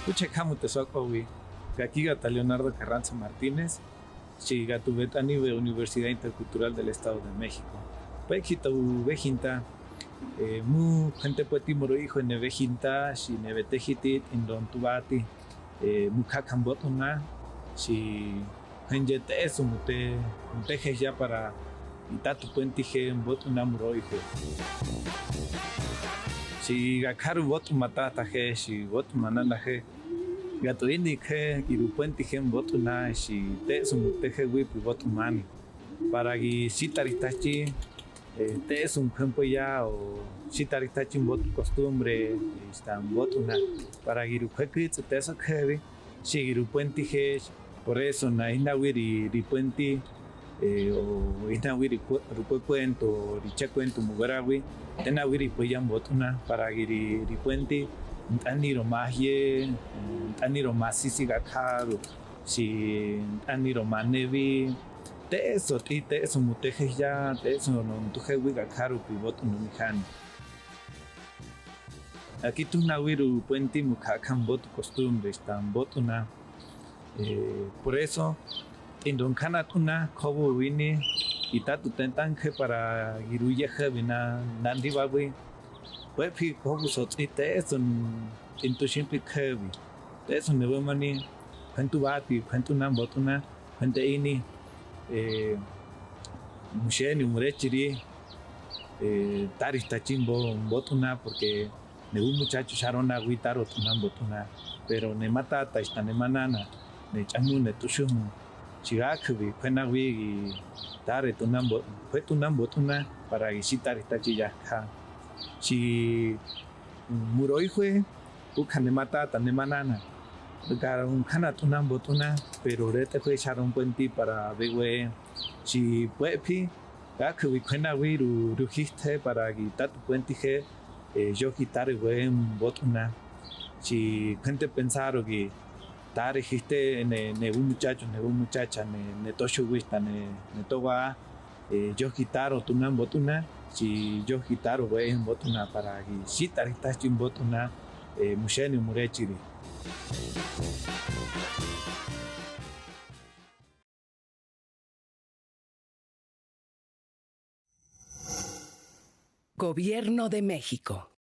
Uchekhamu Tesocowi, aquí gata Leonardo Carranza Martínez, Chigatu Betani de Universidad Intercultural del Estado de México. Pekita Vejinta, mu gente pueti moro hijo en Vejinta, si nevetejitit in Don Tubati, Mukakambotuna, si Henjete eso mute ya para Itatu Puentije en Botuna moro hijo. Si Gakaru Botu Matata he, si Botu Manana he. Gato ini ke irupuenti hem botu na si te sum teje wipi botu man para que si taritachi te sum campo ya o si taritachi botu costumbre están botu na para que irupuenti te so kevi si irupuenti he por eso na ina wiri ripuenti o ina wiri rupuento richa cuento mugarawi tena wiri poyan botu na para que ripuenti aniro magie aniro masisi gakaru si aniro manevi te eso muteje ya te eso no tuje wi gakaru pivoto no mihan aquí tu nawiru puenti mukakan botu costumbre están botuna por eso en don kanatuna kobo vini y tatu tentange para giruye jebina nandi bawi Wepi kogu sotsi te es un into simple curvy. Te es un nuevo mani, cuento bati, cuento nam botuna, cuento ini, musheni, murechiri, tarista chimbo, botuna, porque nebu muchacho sharona guitaro tunam botuna, pero ne matata esta ne manana, ne chamu ne tushumu, chigakubi, cuena wigi, tare tunam botuna, para visitar esta chillaka. Si muroi fue ukane mata tane manana cara un kana tunam botuna pero rete fue charon puenti para bewe si puepi ga que kuena wiru rugiste para guitar tu puenti que yo quitar buen botuna si gente pensaron que tare histe ne un muchacho ne un muchacha ne toshu wista ne toba yo gitaro tunam botuna si yo gitaro we en botuna para que si tarita chin botuna musheni murechiri. Gobierno de México.